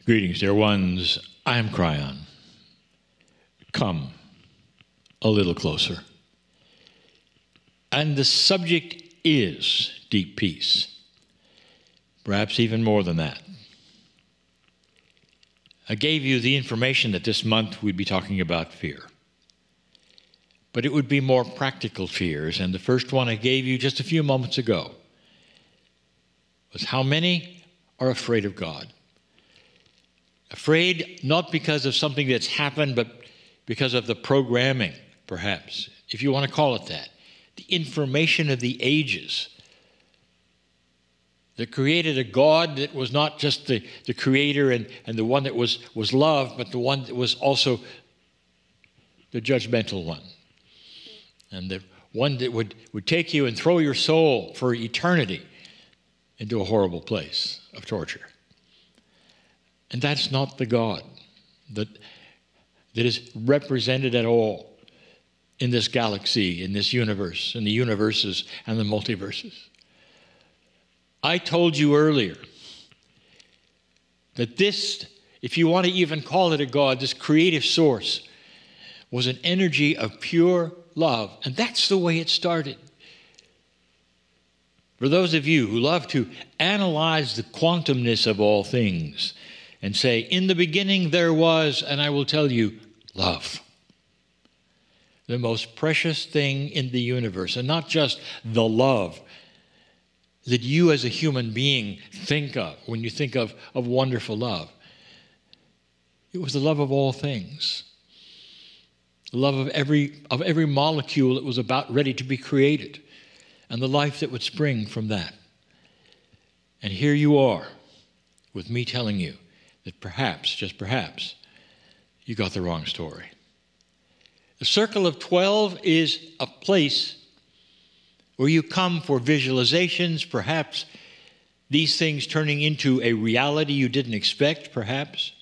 Greetings, dear ones. I am Kryon. Come a little closer. And the subject is deep peace. Perhaps even more than that. I gave you the information that this month we'd be talking about fear. But it would be more practical fears, and the first one I gave you just a few moments ago was how many are afraid of God. Afraid not because of something that's happened, but because of the programming, perhaps, if you want to call it that. The information of the ages that created a God that was not just the creator and the one that was love, but the one that was also the judgmental one. And the one that would take you and throw your soul for eternity into a horrible place of torture. And that's not the God that is represented at all in this galaxy, in this universe, in the universes and the multiverses. I told you earlier that this, if you want to even call it a God, this creative source was an energy of pure love. And that's the way it started. For those of you who love to analyze the quantumness of all things and say, in the beginning there was, and I will tell you, love. The most precious thing in the universe, and not just the love that you as a human being think of when you think of wonderful love. It was the love of all things. The love of every molecule that was about ready to be created, and the life that would spring from that. And here you are, with me telling you that perhaps, just perhaps, you got the wrong story. The circle of 12 is a place where you come for visualizations, perhaps these things turning into a reality you didn't expect, perhaps.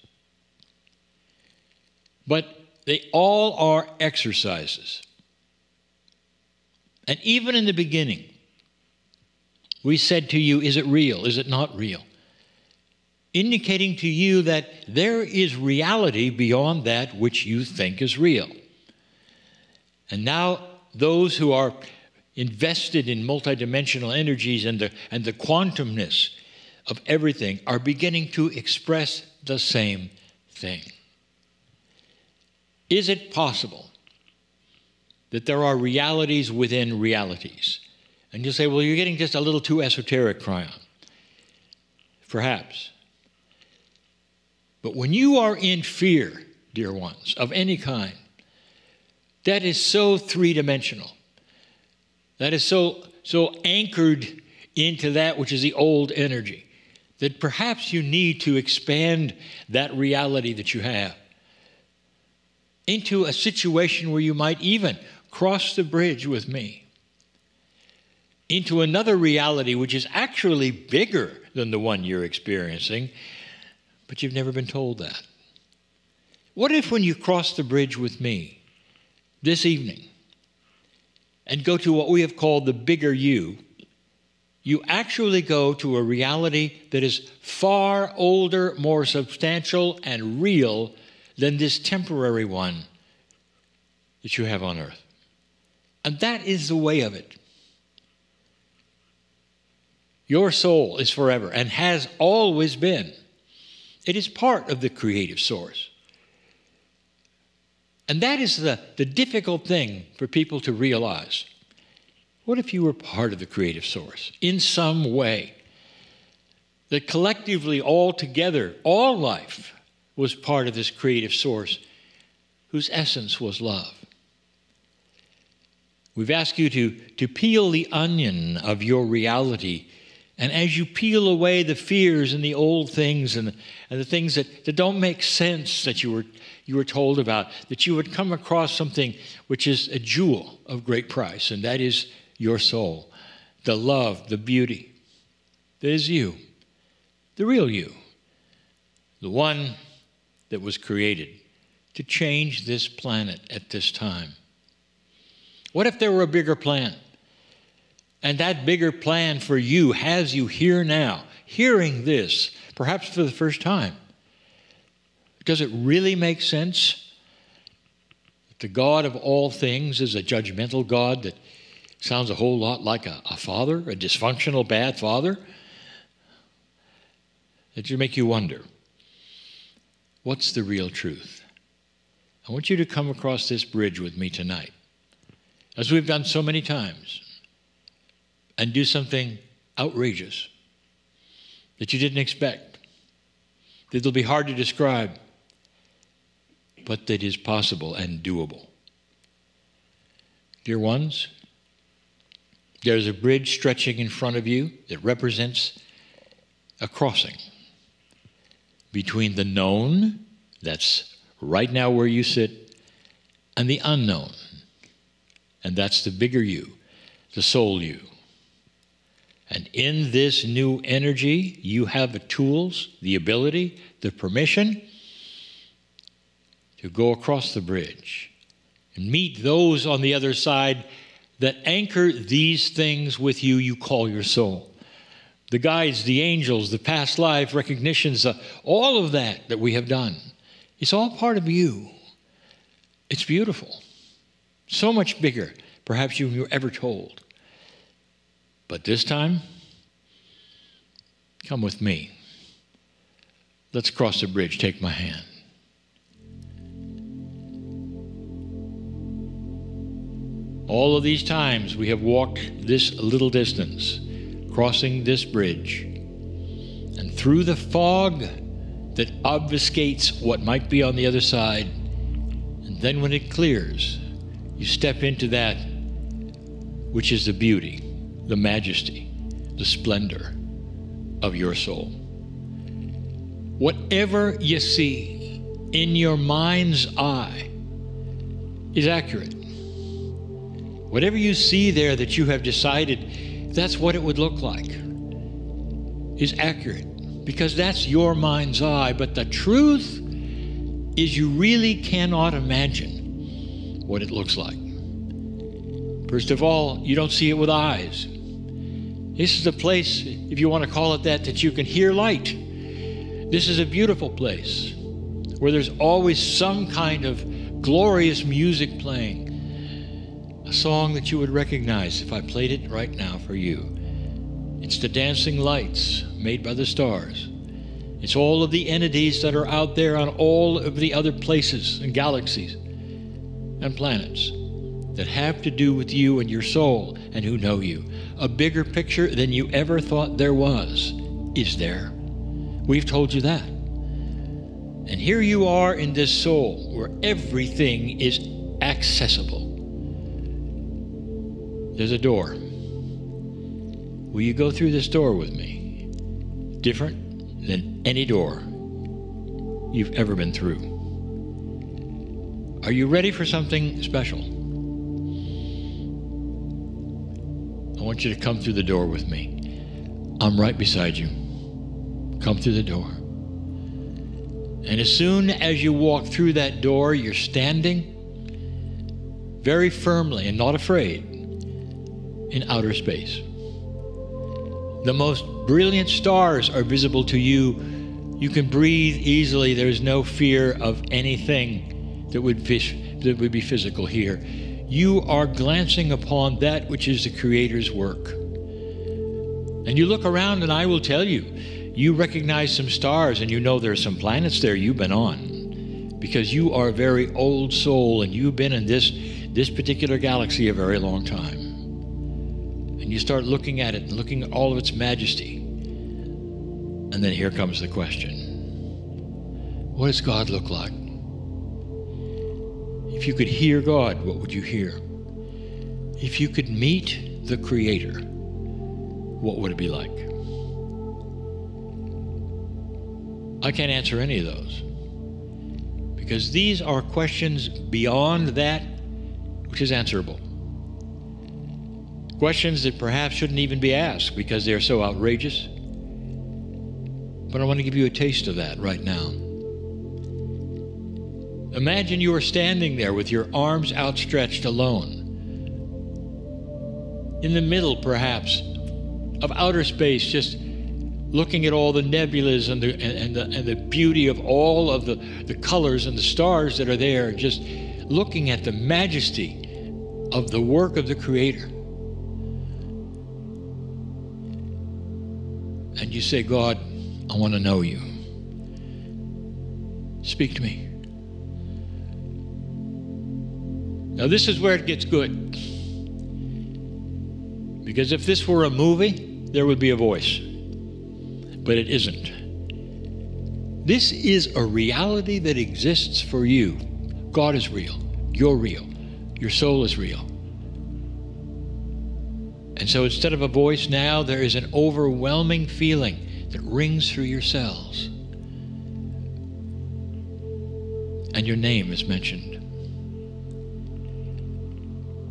But they all are exercises. And even in the beginning, we said to you, is it real? Is it not real? Indicating to you that there is reality beyond that which you think is real. And now those who are invested in multidimensional energies and the quantumness of everything are beginning to express the same thing. Is it possible that there are realities within realities? And you'll say, well, you're getting just a little too esoteric, Kryon. Perhaps. But when you are in fear, dear ones, of any kind, that is so three-dimensional. That is so anchored into that which is the old energy, that perhaps you need to expand that reality that you have into a situation where you might even cross the bridge with me into another reality which is actually bigger than the one you're experiencing, but you've never been told that. What if when you cross the bridge with me this evening and go to what we have called the bigger you, you actually go to a reality that is far older, more substantial, and real than this temporary one that you have on earth. And that is the way of it. Your soul is forever and has always been. It is part of the creative source. And that is the difficult thing for people to realize. What if you were part of the creative source in some way? That collectively, all together, all life was part of this creative source whose essence was love. We've asked you to peel the onion of your reality. And as you peel away the fears and the old things and the things that don't make sense that you were told about, that you would come across something which is a jewel of great price, and that is your soul, the love, the beauty. That is you, the real you, the one that was created to change this planet at this time. What if there were a bigger plan? And that bigger plan for you has you here now, hearing this, perhaps for the first time. Does it really make sense that the God of all things is a judgmental God that sounds a whole lot like a father, a dysfunctional, bad father? It should make you wonder, what's the real truth? I want you to come across this bridge with me tonight, as we've done so many times, and do something outrageous that you didn't expect, that will be hard to describe, but that is possible and doable. Dear ones, there's a bridge stretching in front of you that represents a crossing between the known, that's right now where you sit, and the unknown. And that's the bigger you, the soul you. And in this new energy, you have the tools, the ability, the permission to go across the bridge and meet those on the other side that anchor these things with you you call your soul. The guides, the angels, the past life recognitions, all of that we have done. It's all part of you. It's beautiful. So much bigger, perhaps, than you were ever told. But this time, come with me. Let's cross the bridge. Take my hand. All of these times we have walked this little distance, crossing this bridge, and through the fog that obfuscates what might be on the other side, and then when it clears, you step into that which is the beauty, the majesty, the splendor of your soul. Whatever you see in your mind's eye is accurate. Whatever you see there that you have decided that's what it would look like is accurate, because that's your mind's eye. But the truth is you really cannot imagine what it looks like. First of all, you don't see it with eyes. This is a place, if you want to call it that, that you can hear light. This is a beautiful place where there's always some kind of glorious music playing. A song that you would recognize if I played it right now for you. It's the dancing lights made by the stars. It's all of the entities that are out there on all of the other places and galaxies and planets that have to do with you and your soul and who know you. A bigger picture than you ever thought there was is there. We've told you that. And here you are in this soul where everything is accessible. There's a door. Will you go through this door with me? Different than any door you've ever been through. Are you ready for something special? I want you to come through the door with me. I'm right beside you. Come through the door. And as soon as you walk through that door, you're standing very firmly and not afraid in outer space. The most brilliant stars are visible to you. You can breathe easily. There's no fear of anything that would be physical here. You are glancing upon that which is the Creator's work. And you look around, and I will tell you, you recognize some stars, and you know there are some planets there you've been on, because you are a very old soul, and you've been in this particular galaxy a very long time. And you start looking at it and looking at all of its majesty. And then here comes the question. What does God look like? If you could hear God, what would you hear? If you could meet the Creator, what would it be like? I can't answer any of those, because these are questions beyond that which is answerable. Questions that perhaps shouldn't even be asked because they're so outrageous. But I want to give you a taste of that right now. Imagine you are standing there with your arms outstretched alone, in the middle perhaps of outer space, just looking at all the nebulas and the beauty of all of the colors and the stars that are there, just looking at the majesty of the work of the Creator. And you say, God, I want to know you. Speak to me. Now this is where it gets good. Because if this were a movie, there would be a voice. But it isn't. This is a reality that exists for you. God is real. You're real. Your soul is real. And so instead of a voice now, there is an overwhelming feeling that rings through your cells. And your name is mentioned.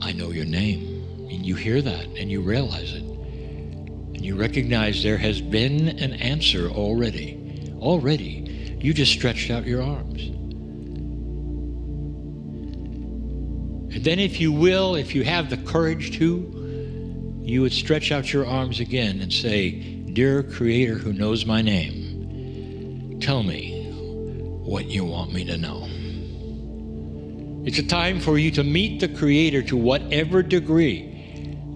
I know your name. And you hear that and you realize it. And you recognize there has been an answer already. Already. You just stretched out your arms. And then if you will, if you have the courage to, you would stretch out your arms again and say, Dear Creator who knows my name, tell me what you want me to know. It's a time for you to meet the Creator to whatever degree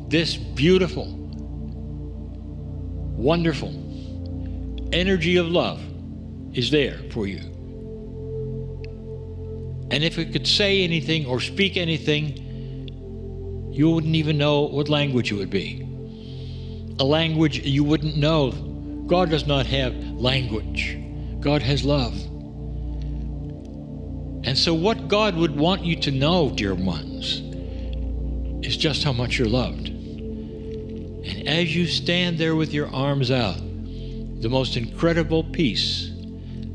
this beautiful, wonderful energy of love is there for you. And if it could say anything or speak anything, you wouldn't even know what language it would be. A language you wouldn't know. God does not have language. God has love. And so what God would want you to know, dear ones, is just how much you're loved. And as you stand there with your arms out, the most incredible peace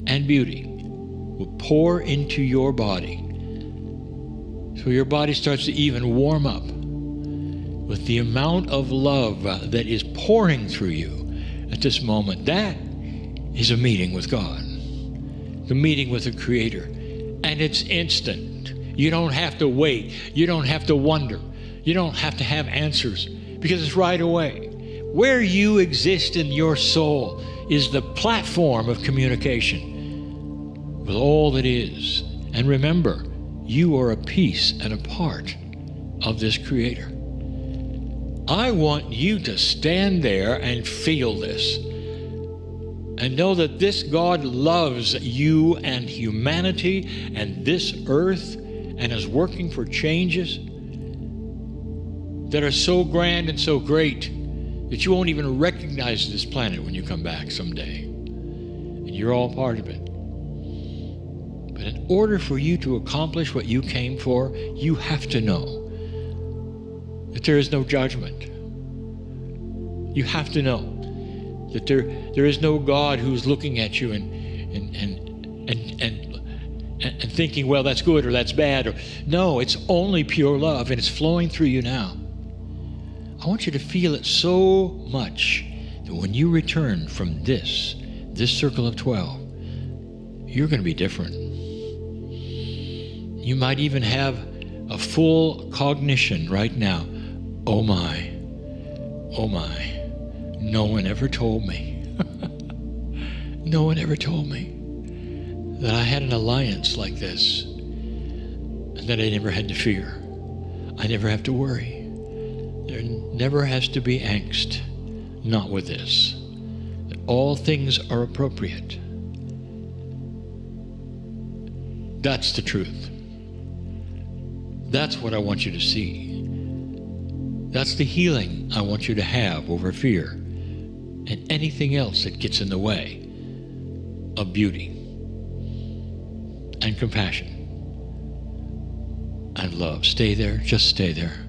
and beauty will pour into your body. So your body starts to even warm up with the amount of love that is pouring through you at this moment. That is a meeting with God, the meeting with the Creator. And it's instant. You don't have to wait. You don't have to wonder. You don't have to have answers, because it's right away. Where you exist in your soul is the platform of communication with all that is. And remember, you are a piece and a part of this Creator. I want you to stand there and feel this and know that this God loves you and humanity and this earth and is working for changes that are so grand and so great that you won't even recognize this planet when you come back someday. And you're all part of it. But in order for you to accomplish what you came for, you have to know that there is no judgment. You have to know that there is no God who's looking at you and thinking, well, that's good or that's bad. Or no, it's only pure love, and it's flowing through you now. I want you to feel it so much that when you return from this circle of 12, you're going to be different. You might even have a full cognition right now. Oh my, no one ever told me. No one ever told me that I had an alliance like this and that I never had to fear. I never have to worry. There never has to be angst, not with this. That all things are appropriate. That's the truth. That's what I want you to see. That's the healing I want you to have over fear and anything else that gets in the way of beauty and compassion and love. Stay there. Just stay there.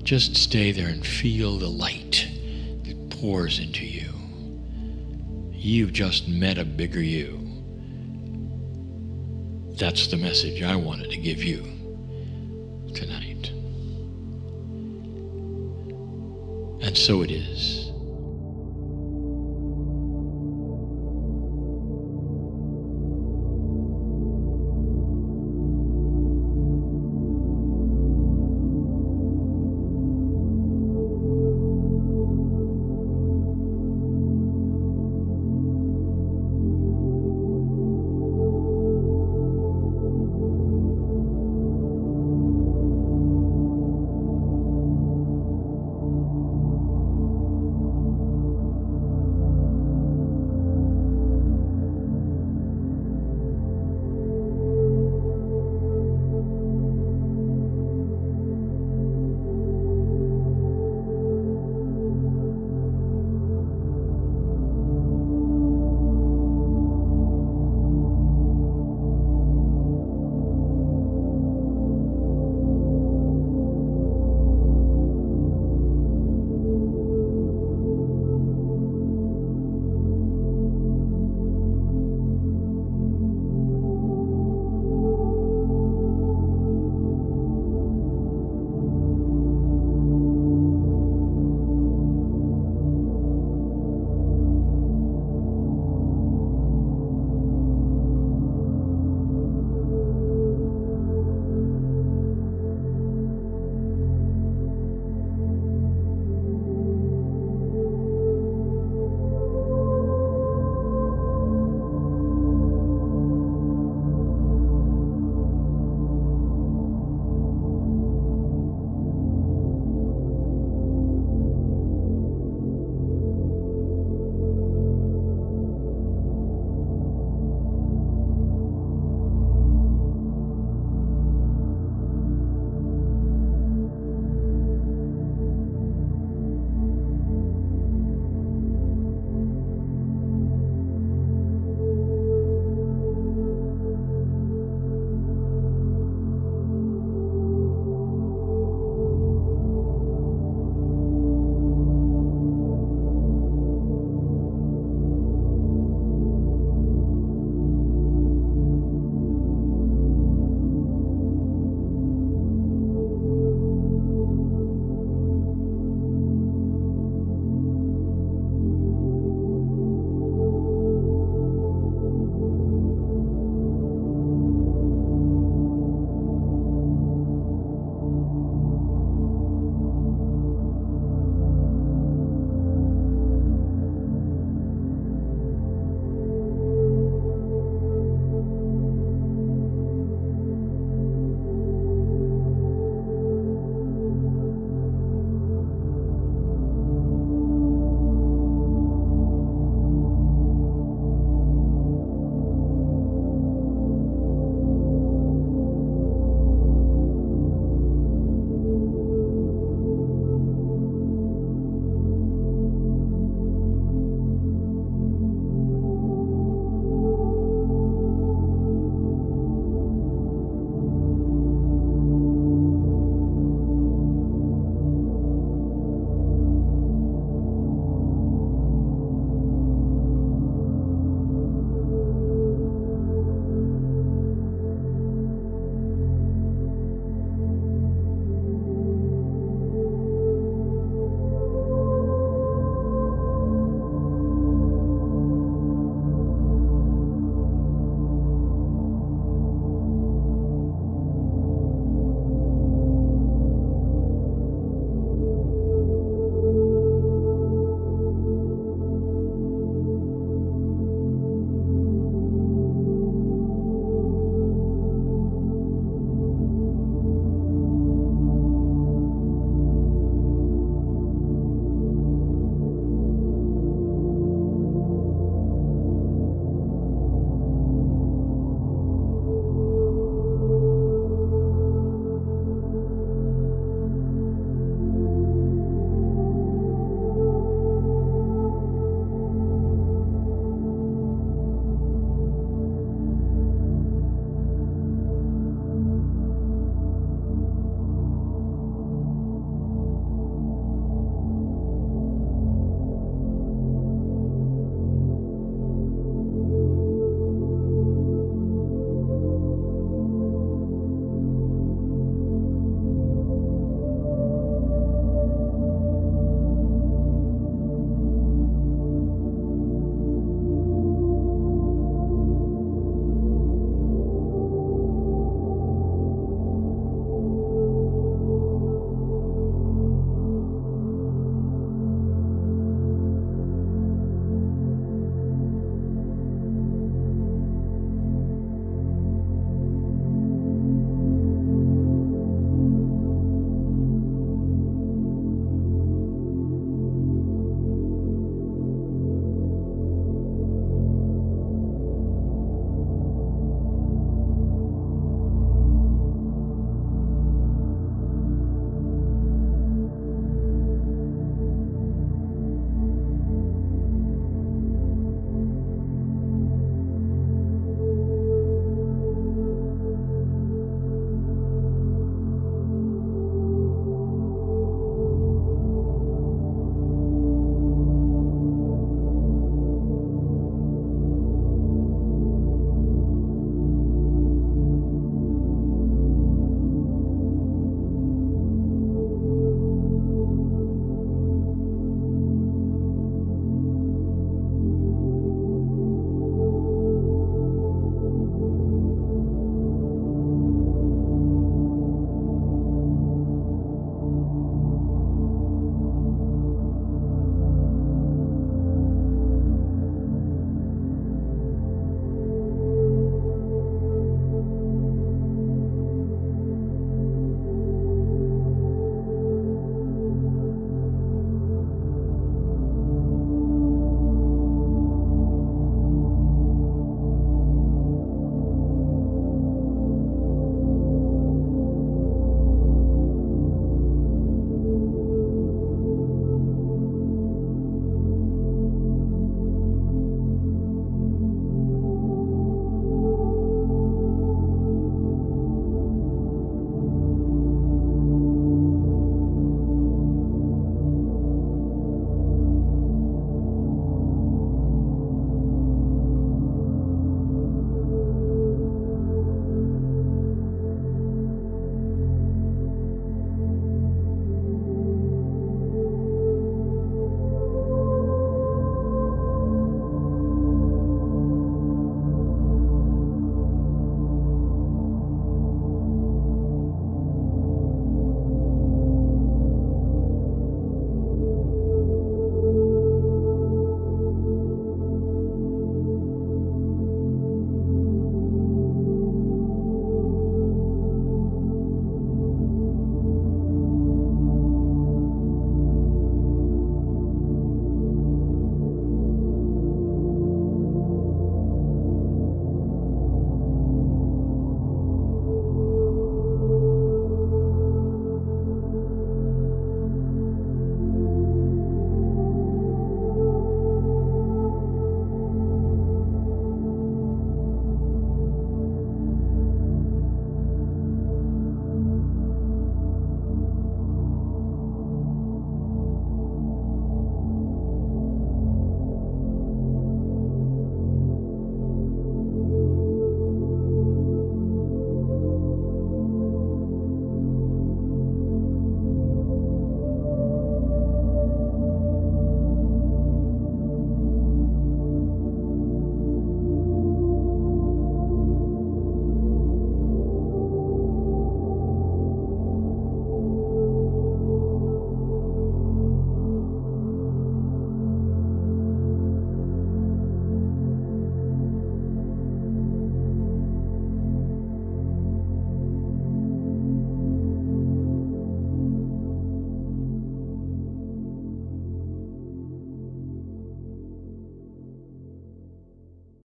Just stay there and feel the light that pours into you. You've just met a bigger you. That's the message I wanted to give you tonight. And so it is.